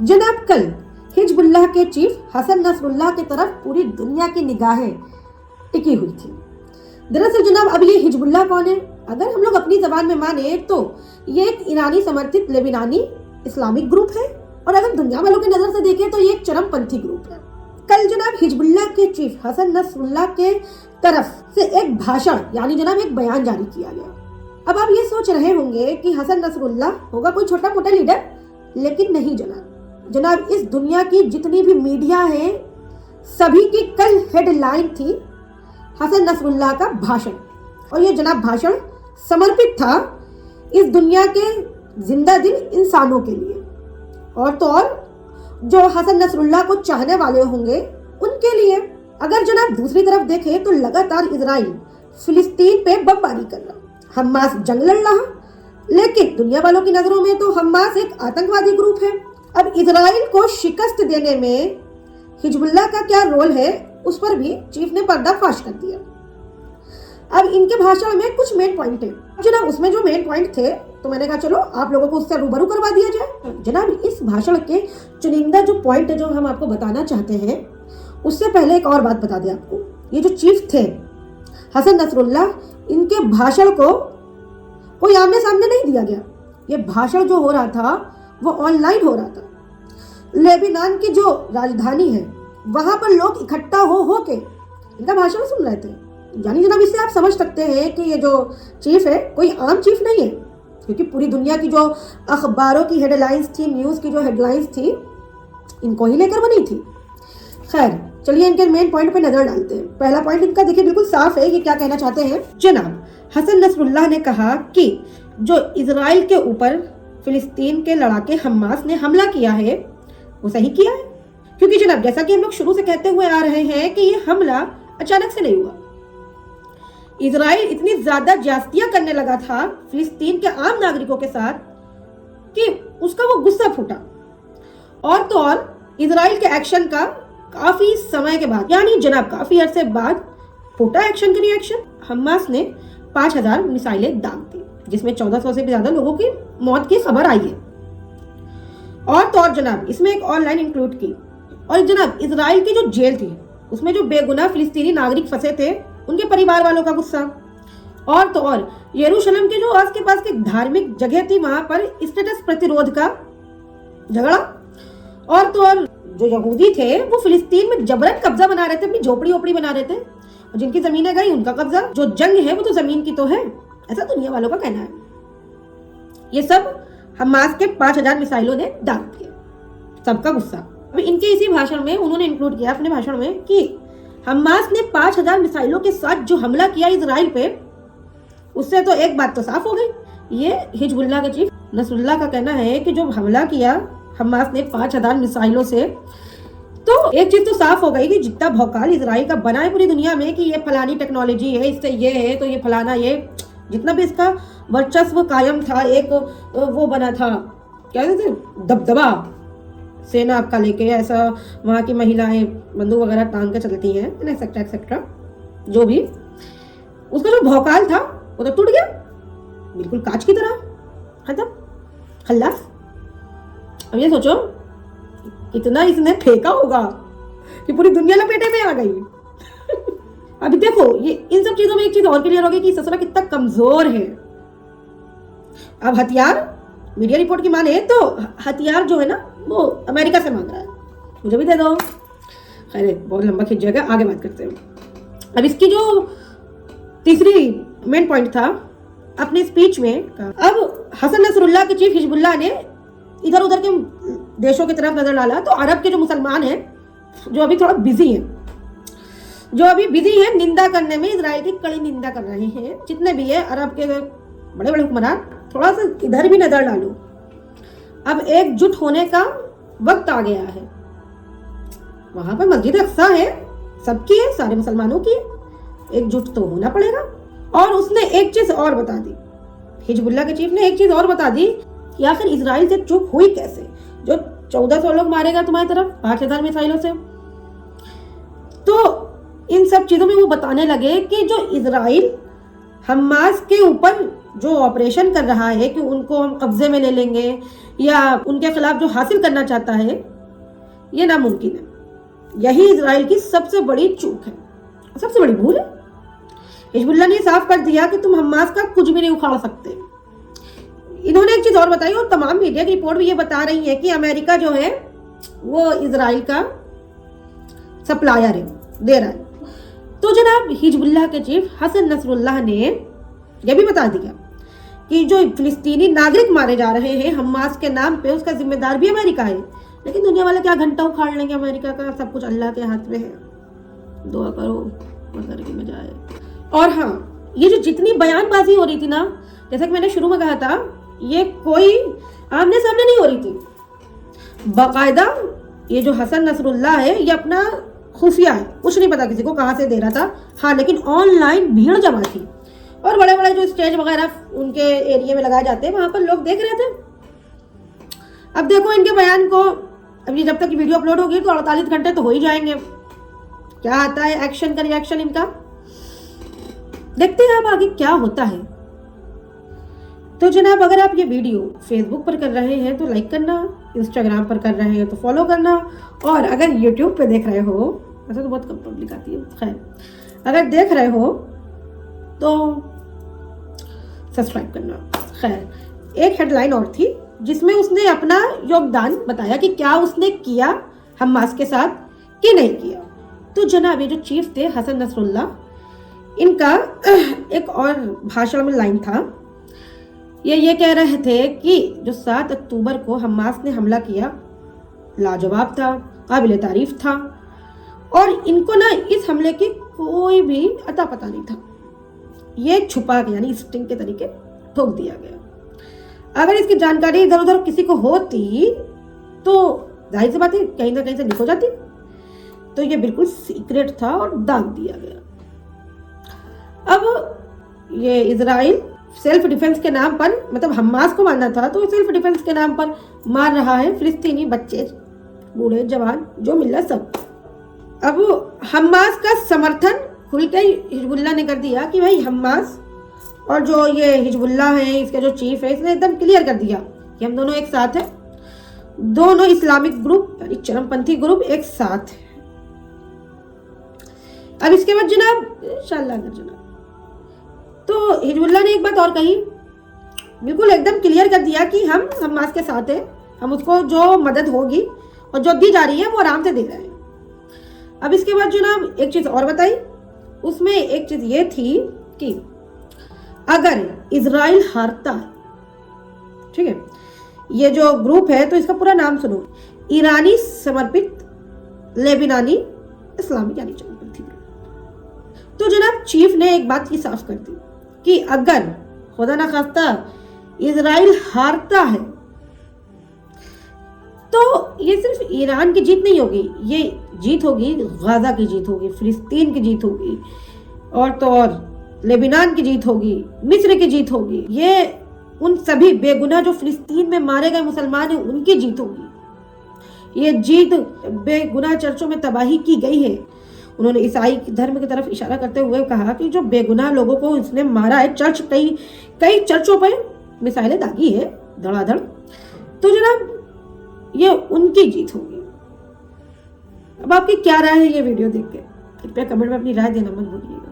जनाब कल हिजबुल्लाह के चीफ हसन नसरुल्लाह की तरफ पूरी दुनिया की निगाहें टिकी हुई थी। दरअसल जनाब अब ये हिजबुल्लाह कौन है? अगर हम लोग अपनी जबान में माने तो ये एक ईरानी समर्थित लेबनानी इस्लामिक ग्रुप है, और अगर दुनिया वालों की नजर से देखें तो ये एक चरमपंथी ग्रुप है। कल जनाब हिजबुल्लाह के चीफ हसन नसरुल्लाह के तरफ से एक भाषण यानी जनाब एक बयान जारी किया गया। अब आप ये सोच रहे होंगे कि हसन नसरुल्लाह होगा कोई छोटा मोटा लीडर, लेकिन नहीं जनाब इस दुनिया की जितनी भी मीडिया है सभी की कल हेडलाइन थी हसन नसरुल्लाह का भाषण, और ये जनाब भाषण समर्पित था इस दुनिया के जिंदा दिल इंसानों के लिए, और तो और जो हसन नसरुल्लाह को चाहने वाले होंगे उनके लिए। अगर जनाब दूसरी तरफ देखें तो लगातार इजराइल फिलिस्तीन पे बमबारी कर रहा, हमास जंग लड़ रहा, लेकिन दुनिया वालों की नजरों में तो हमास एक आतंकवादी ग्रुप है। अब इजराइल को शिकस्त देने में हिजबुल्लाह का क्या रोल है उस पर भी चीफ ने पर्दाफाश कर दिया। अब इनके भाषण में कुछ मेन पॉइंट है जनाब, उसमें जो मेन पॉइंट थे तो मैंने कहा चलो आप लोगों को उससे रूबरू करवा दिया जाए। जनाब इस भाषण के चुनिंदा जो पॉइंट है जो हम आपको बताना चाहते हैं, उससे पहले एक और बात बता दें आपको। ये जो चीफ थे हसन नसरुल्लाह, इनके भाषण को कोई आमने सामने नहीं दिया गया। ये भाषण जो हो रहा था वो ऑनलाइन हो रहा था। लेबनान की जो राजधानी है वहां पर लोग इकट्ठा हो के इनका भाषण सुन रहे थे। यानी जनाब इससे आप समझ सकते हैं कि ये जो चीफ है कोई आम चीफ नहीं है, क्योंकि पूरी दुनिया की जो अखबारों की हेडलाइंस थी, न्यूज़ की जो हेडलाइंस थी, इनको ही लेकर बनी थी। खैर चलिए इनके मेन पॉइंट पे नजर डालते हैं। पहला पॉइंट इनका देखिए बिल्कुल साफ है कि क्या कहना चाहते हैं। जनाब हसन नसरुल्लाह ने कहा कि जो इजराइल के ऊपर फिलिस्तीन के लड़ाके हमास ने हमला किया है वो सही किया है, क्योंकि जनाब जैसा कि हम लोग शुरू से कहते हुए आ रहे हैं कि ये हमला अचानक से नहीं हुआ। इजराइल इतनी ज्यादा ज्यादतियां करने लगा था फिलिस्तीन के आम नागरिकों के साथ कि उसका वो गुस्सा फूटा, और तो और इजराइल के एक्शन का काफी समय के बाद यानी जनाब काफी अरसे बाद फूटा एक्शन के रिएक्शन। हमास ने 5000 मिसाइलें दाग दी, जिसमें 1400 से भी ज्यादा लोगों की मौत की खबर आई है। और तो और जनाब इसमें एक और लाइन इंक्लूड की, और जनाब इजराइल की जो जेल थी उसमें जो बेगुनाह फिलिस्तीनी नागरिक फंसे थे उनके परिवार वालों का गुस्सा, और तो और यरूशलेम के जो आस के पास की धार्मिक जगह थी वहां पर स्टेटस प्रतिरोध का झगड़ा, और तो और जो यहूदी थे वो फिलिस्तीन में जबरन कब्जा बना रहे थे, अपनी झोपड़ी ओपड़ी बना रहे थे, और जिनकी जमीनें गई उनका कब्जा। जो जंग है वो तो जमीन की तो है, ऐसा दुनिया वालों का कहना है। ये सब हमास के 5000 मिसाइलों ने दाग दिया, सबका गुस्सा। अब इनके इसी भाषण में उन्होंने इंक्लूड किया अपने भाषण में कि हमास ने 5000 मिसाइलों के साथ जो हमला किया इजराइल पे, उससे तो एक बात तो साफ हो गई। ये हिजबुल्लाह के चीफ नसरुल्लाह का कहना है कि जो हमला किया हमास ने 5000 मिसाइलों से, तो एक चीज तो साफ हो गई कि जितना भौकाल इजराइल का बना है पूरी दुनिया में कि ये फलानी टेक्नोलॉजी है, इससे ये है तो ये फलाना, ये जितना भी इसका वर्चस्व कायम था, एक वो बना था क्या कहते दबदबा सेना आपका लेके, ऐसा वहाँ की महिलाएं बंदूक वगैरह टांग के चलती हैं एक्सेट्रा एक्सेट्रा, जो भी उसका जो भौकाल था वो तो टूट गया बिल्कुल कांच की तरह, खत्म खल्लास। अब ये सोचो कितना इसने फेंका होगा कि पूरी दुनिया लपेटे में आ गई। अभी देखो ये इन सब चीजों में एक चीज और क्लियर होगी कि ससुरा कितना कमजोर है। अब हथियार मीडिया रिपोर्ट की माने तो हथियार जो है ना वो अमेरिका से मांग रहा है, मुझे भी दे दो। खैर बहुत लंबा खिंच जाएगा, आगे बात करते हैं। अब इसकी जो तीसरी मेन पॉइंट था अपनी स्पीच में, अब हसन नसरुल्लाह के चीफ हिजबुल्लाह ने इधर उधर के देशों की तरफ नजर डाला, तो अरब के जो मुसलमान हैं जो अभी थोड़ा बिजी हैं निंदा करने में, इजराइल की कड़ी निंदा कर रहे हैं। जितने भी है अरब के बड़े बड़े हुक्मरान, थोड़ा सा इधर भी नजर डालो। अब एकजुट होने का वक्त आ गया है। वहां पर मस्जिद अक्सा है, सबकी है, सारे मुसलमानों की है, एकजुट तो होना पड़ेगा। और उसने एक चीज और बता दी, हिजबुल्लाह के चीफ ने एक चीज और बता दी कि आखिर इजराइल से चुप हुई कैसे, जो 1400 लोग मारेगा तुम्हारी तरफ 5000 मिसाइलों से। तो इन सब चीजों में वो बताने लगे कि जो इजराइल हमास के ऊपर जो ऑपरेशन कर रहा है कि उनको हम कब्जे में ले लेंगे या उनके खिलाफ जो हासिल करना चाहता है, ये नामुमकिन है। यही इजराइल की सबसे बड़ी चूक है, सबसे बड़ी भूल है। हिजबुल्लाह ने साफ कर दिया कि तुम हमास का कुछ भी नहीं उखाड़ सकते। इन्होंने एक चीज और बताई, और तमाम मीडिया की रिपोर्ट भी ये बता रही है कि अमेरिका जो है वो इजराइल का सप्लायर है, दे रहा है। तो जनाब हिजबुल्लाह के चीफ हसन नसरुल्लाह ने यह भी बता दिया कि जो फिलिस्तीनी नागरिक मारे जा रहे हैं हमास के नाम पे, उसका जिम्मेदार भी अमेरिका है। लेकिन दुनिया वाले क्या घंटा उखाड़ लेंगे अमेरिका का, सब कुछ अल्लाह के हाथ में है। दुआ करो मगर की मजा आए। और हाँ, ये जो जितनी बयानबाजी हो रही थी ना, जैसा कि मैंने शुरू में कहा था, ये कोई आमने सामने नहीं हो रही थी। बाकायदा ये जो हसन नसरुल्लाह है ये अपना खुफिया है, कुछ नहीं पता किसी को कहाँ से दे रहा था। हाँ, लेकिन ऑनलाइन भीड़ जमा थी और बड़े बड़े जो स्टेज वगैरह उनके एरिया में लगाए जाते हैं वहां पर लोग देख रहे थे। अब देखो इनके बयान को, अभी जब तक वीडियो अपलोड होगी तो 48 घंटे तो हो ही जाएंगे। क्या आता है एक्शन का रिएक्शन इनका, देखते हैं अब आगे क्या होता है। तो जनाब अगर आप ये वीडियो फेसबुक पर कर रहे हैं तो लाइक करना, इंस्टाग्राम पर कर रहे हैं तो फॉलो करना, और अगर यूट्यूब पे देख रहे हो, ऐसा तो बहुत कम पब्लिक आती है, खैर अगर देख रहे हो तो सब्सक्राइब करना। खैर एक हेडलाइन और थी जिसमें उसने अपना योगदान बताया कि क्या उसने किया हमास के साथ कि नहीं किया। तो जनाब ये जो चीफ थे हसन नसरुल्लाह, इनका एक और भाषण में लाइन था, ये कह रहे थे कि जो 7 अक्टूबर को हमास ने हमला किया लाजवाब था, काबिल तारीफ था, और इनको ना इस हमले की कोई भी अता पता नहीं था। ये छुपा के यानी स्टिंग के तरीके ठोक दिया गया। अगर इसकी जानकारी इधर उधर किसी को होती तो जाहिर सी बात है कहीं ना कहीं से लीक हो जाती। तो ये बिल्कुल सीक्रेट था और दाग दिया गया। अब ये इजराइल सेल्फ डिफेंस के नाम पर, मतलब हमास को मारना था तो सेल्फ डिफेंस के नाम पर मार रहा है फिलिस्तीनी बच्चे, बूढ़े जवान, जो मिल रहा सब। अब हमास का समर्थन खुल के हिजबुल्लाह ने कर दिया कि भाई हमास और जो ये हिजबुल्लाह है, इसका जो चीफ है, इसने एकदम क्लियर कर दिया कि हम दोनों एक साथ हैं। दोनों इस्लामिक ग्रुप यानी चरमपंथी ग्रुप एक साथ है। अब इसके बाद जनाब इंशाअल्लाह जनाब तो हिजबुल्लाह ने एक बात और कही, बिल्कुल एकदम क्लियर कर दिया कि हम हमास के साथ हैं, हम उसको जो मदद होगी और जो दी जा रही है वो आराम से दे रहे हैं। अब इसके बाद जनाब एक चीज और बताई, उसमें एक चीज ये थी कि अगर इजराइल हारता है, ठीक है, ये जो ग्रुप है तो इसका पूरा नाम सुनो, ईरानी समर्पित लेबनानी इस्लामिक यानी चरमपंथी ग्रुप। तो जनाब चीफ ने एक बात की साफ कर दी कि अगर खुदा ना खास्ता इजराइल हारता है तो ये सिर्फ ईरान की जीत नहीं होगी, ये जीत होगी गाजा की जीत होगी, फिलिस्तीन की जीत होगी, और तो और लेबनान की जीत होगी, मिस्र की जीत होगी। ये उन सभी बेगुनाह जो फिलिस्तीन में मारे गए मुसलमान हैं उनकी जीत होगी। ये जीत बेगुनाह चर्चों में तबाही की गई है। उन्होंने ईसाई धर्म की तरफ इशारा करते हुए कहा कि जो बेगुनाह लोगों को इसने मारा है, चर्च कई चर्चों पर मिसाइलें दागी है धड़ाधड़, तो जनाब ये उनकी जीत होगी। अब आपकी क्या राय है ये वीडियो देख के? कृपया कमेंट में अपनी राय देना मत भूलिएगा।